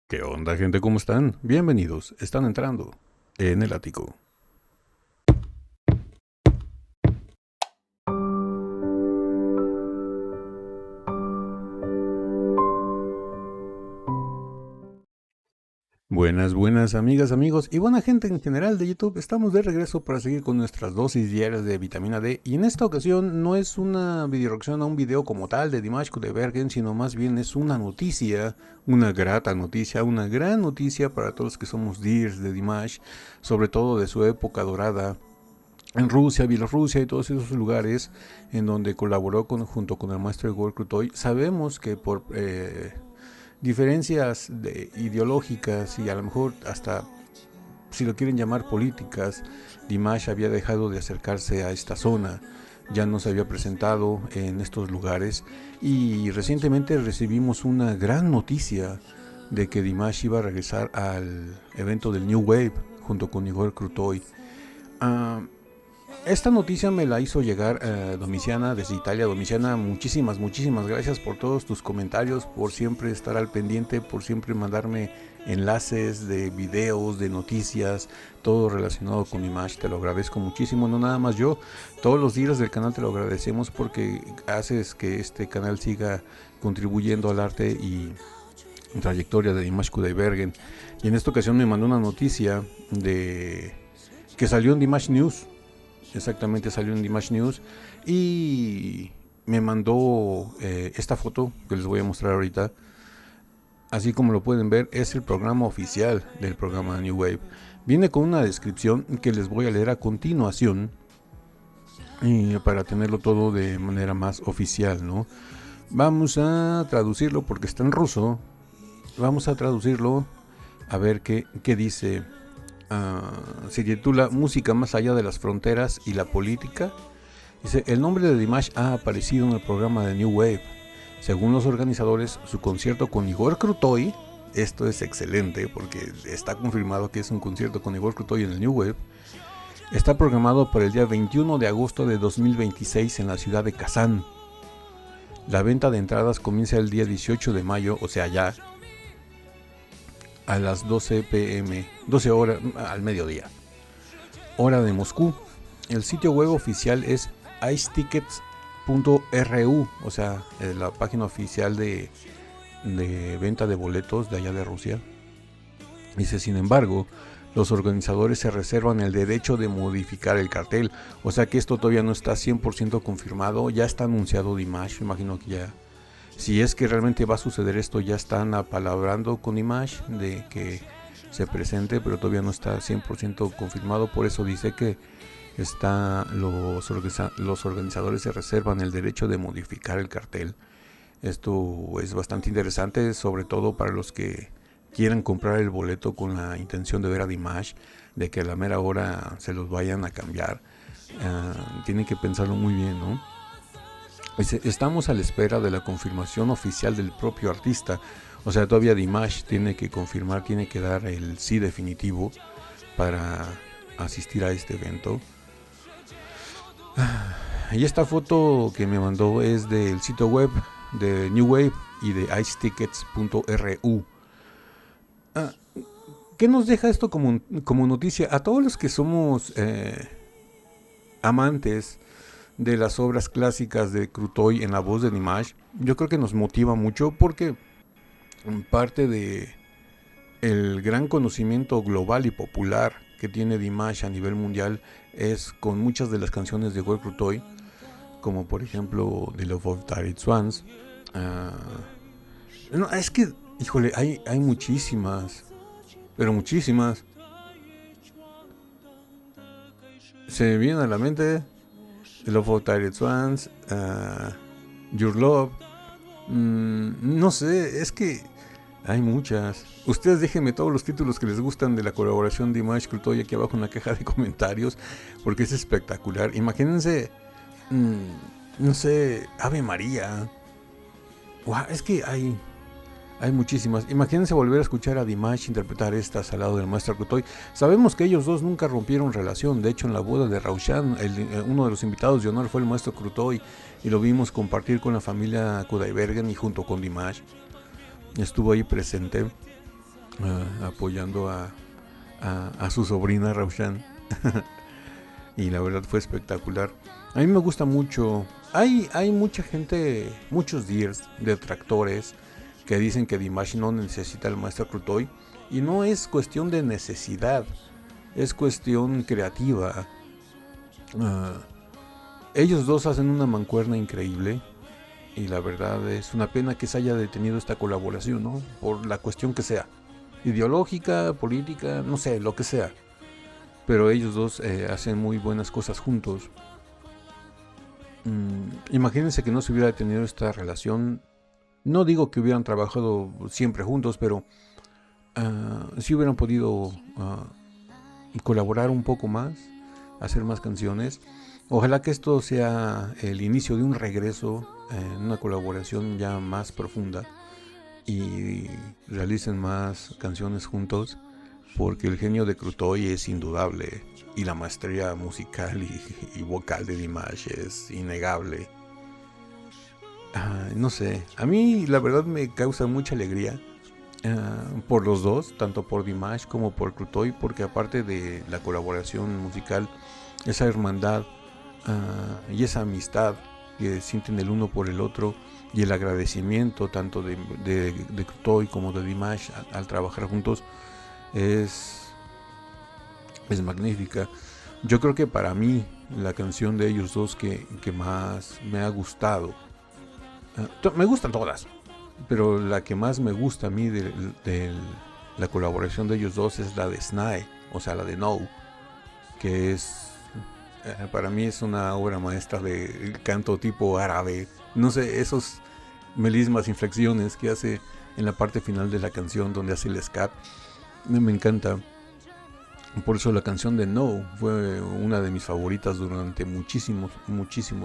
¿Qué onda, gente? ¿Cómo están? Bienvenidos. Están entrando en el ático. Buenas amigas, amigos y buena gente en general de YouTube. Estamos de regreso para seguir con nuestras dosis diarias de vitamina D. Y en esta ocasión no es una videoreacción a un video como tal de Dimash Kudaibergen, sino más bien es una noticia, una grata noticia, una gran noticia para todos los que somos Dears de Dimash, sobre todo de su época dorada en Rusia, Bielorrusia y todos esos lugares en donde colaboró junto con el maestro Igor Krutoy. Sabemos que por diferencias ideológicas y a lo mejor hasta, si lo quieren llamar políticas, Dimash había dejado de acercarse a esta zona, ya no se había presentado en estos lugares y recientemente recibimos una gran noticia de que Dimash iba a regresar al evento del New Wave junto con Igor Krutoy. Esta noticia me la hizo llegar Domiciana desde Italia. Domiciana, muchísimas gracias por todos tus comentarios, por siempre estar al pendiente, por siempre mandarme enlaces de videos, de noticias, todo relacionado con Dimash. Te lo agradezco muchísimo, no nada más yo, todos los días del canal te lo agradecemos porque haces que este canal siga contribuyendo al arte y trayectoria de Dimash Kudaibergen. Y en esta ocasión me mandó una noticia de que salió en Dimash News. Exactamente, salió en Dimash News y me mandó esta foto que les voy a mostrar ahorita. Así como lo pueden ver, es el programa oficial del programa New Wave. Viene con una descripción que les voy a leer a continuación y para tenerlo todo de manera más oficial, ¿no? Vamos a traducirlo porque está en ruso. Vamos a traducirlo a ver qué dice. Se titula Música más allá de las fronteras y la política. Dice, el nombre de Dimash ha aparecido en el programa de New Wave. Según los organizadores, su concierto con Igor Krutoy, esto es excelente porque está confirmado que es un concierto con Igor Krutoy en el New Wave, está programado para el día 21 de agosto de 2026 en la ciudad de Kazán. La venta de entradas comienza el día 18 de mayo, o sea ya, a las 12 pm, 12 horas al mediodía, hora de Moscú. El sitio web oficial es icetickets.ru, o sea, la página oficial de venta de boletos de allá de Rusia. Dice, sin embargo, los organizadores se reservan el derecho de modificar el cartel, o sea que esto todavía no está 100% confirmado. Ya está anunciado Dimash, imagino que ya, si es que realmente va a suceder esto, ya están apalabrando con Dimash de que se presente, pero todavía no está 100% confirmado. Por eso dice que los organizadores se reservan el derecho de modificar el cartel. Esto es bastante interesante, sobre todo para los que quieran comprar el boleto con la intención de ver a Dimash, de que a la mera hora se los vayan a cambiar. Tienen que pensarlo muy bien, ¿no? Estamos a la espera de la confirmación oficial del propio artista. O sea, todavía Dimash tiene que confirmar, tiene que dar el sí definitivo para asistir a este evento. Y esta foto que me mandó es del sitio web de New Wave y de icetickets.ru. ¿Qué nos deja esto como noticia? A todos los que somos amantes de las obras clásicas de Krutoy en la voz de Dimash, yo creo que nos motiva mucho porque parte de el gran conocimiento global y popular que tiene Dimash a nivel mundial es con muchas de las canciones de Igor Krutoy, como por ejemplo The Love of Tired Swans. No, es que, híjole, hay muchísimas, pero muchísimas. Se me viene a la mente The Love of Tired Swans, Your Love. No sé, es que hay muchas. Ustedes déjenme todos los títulos que les gustan de la colaboración de Dimash Krutoy aquí abajo en la caja de comentarios, porque es espectacular. Imagínense, no sé, Ave María. Wow, es que hay muchísimas. Imagínense volver a escuchar a Dimash interpretar estas al lado del maestro Krutoy. Sabemos que ellos dos nunca rompieron relación. De hecho, en la boda de Raushan, uno de los invitados de honor fue el maestro Krutoy y lo vimos compartir con la familia Kudaibergen y junto con Dimash. Estuvo ahí presente. apoyando a su sobrina Raushan. Y la verdad fue espectacular. A mí me gusta mucho. Hay mucha gente, muchos detractores que dicen que Dimash no necesita al maestro Krutoy. Y no es cuestión de necesidad, es cuestión creativa. Ellos dos hacen una mancuerna increíble. Y la verdad es una pena que se haya detenido esta colaboración, ¿no? Por la cuestión que sea. Ideológica, política, no sé, lo que sea. Pero ellos dos hacen muy buenas cosas juntos. Imagínense que no se hubiera tenido esta relación. No digo que hubieran trabajado siempre juntos, pero sí hubieran podido colaborar un poco más, hacer más canciones. Ojalá que esto sea el inicio de un regreso, una colaboración ya más profunda y realicen más canciones juntos, porque el genio de Krutoy es indudable y la maestría musical y vocal de Dimash es innegable. No sé, a mí la verdad me causa mucha alegría por los dos, tanto por Dimash como por Krutoy, porque aparte de la colaboración musical, esa hermandad y esa amistad que sienten el uno por el otro y el agradecimiento tanto de Krutoy como de Dimash al trabajar juntos es magnífica. Yo creo que para mí la canción de ellos dos que más me ha gustado, me gustan todas, pero la que más me gusta a mí de la colaboración de ellos dos es la de Snae, o sea, la de No, que es para mí es una obra maestra de canto tipo árabe. No sé, esos melismas, inflexiones que hace en la parte final de la canción donde hace el scat, me encanta. Por eso la canción de No fue una de mis favoritas durante muchísimo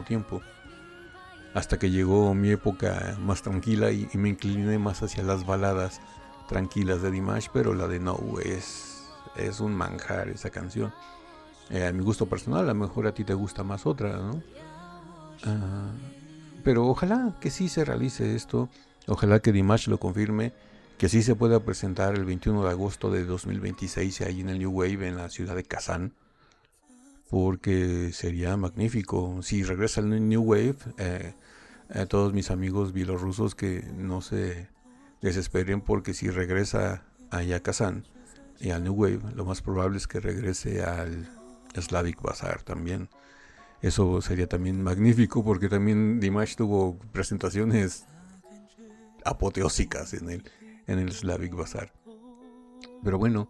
tiempo. Hasta que llegó mi época más tranquila y me incliné más hacia las baladas tranquilas de Dimash, pero la de No es un manjar esa canción. A mi gusto personal, a lo mejor a ti te gusta más otra, ¿no? Pero ojalá que sí se realice esto, ojalá que Dimash lo confirme, que sí se pueda presentar el 21 de agosto de 2026 ahí en el New Wave en la ciudad de Kazán, porque sería magnífico. Si regresa el New Wave, a todos mis amigos bielorrusos que no se desesperen, porque si regresa allá a Kazán y al New Wave, lo más probable es que regrese al Slavic Bazaar también. Eso sería también magnífico, porque también Dimash tuvo presentaciones apoteósicas en el Slavic Bazaar. Pero bueno,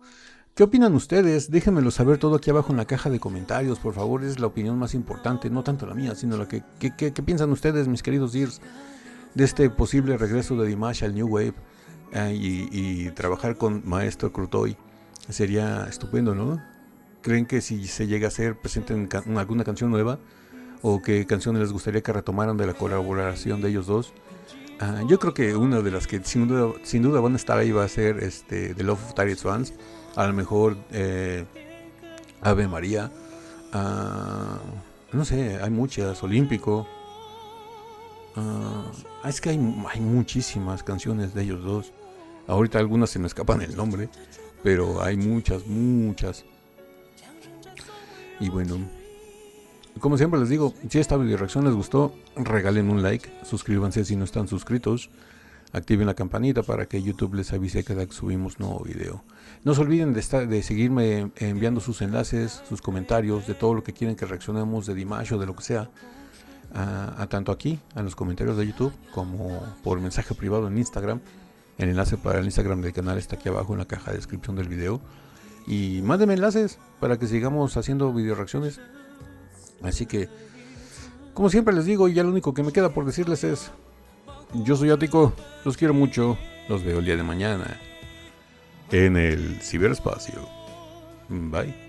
¿qué opinan ustedes? Déjenmelo saber todo aquí abajo en la caja de comentarios, por favor. Es la opinión más importante, no tanto la mía, sino la que piensan ustedes, mis queridos Dears, de este posible regreso de Dimash al New Wave y trabajar con Maestro Krutoy. Sería estupendo, ¿no? ¿Creen que si se llega a hacer, presenten alguna canción nueva? ¿O qué canciones les gustaría que retomaran de la colaboración de ellos dos? Yo creo que una de las que sin duda van a estar ahí va a ser The Love of Tired Swans. A lo mejor Ave María. No sé, hay muchas. Olímpico. Es que hay muchísimas canciones de ellos dos. Ahorita algunas se me escapan el nombre, pero hay muchas. Y bueno, como siempre les digo, si esta video reacción les gustó, regalen un like, suscríbanse si no están suscritos, activen la campanita para que YouTube les avise cada que subimos nuevo video. No se olviden de seguirme enviando sus enlaces, sus comentarios, de todo lo que quieren que reaccionemos de Dimash o de lo que sea, tanto aquí, en los comentarios de YouTube, como por mensaje privado en Instagram. El enlace para el Instagram del canal está aquí abajo en la caja de descripción del video. Y mándenme enlaces para que sigamos haciendo video reacciones. Así que, como siempre les digo, ya lo único que me queda por decirles es: yo soy Ático, los quiero mucho, los veo el día de mañana en el ciberespacio. Bye.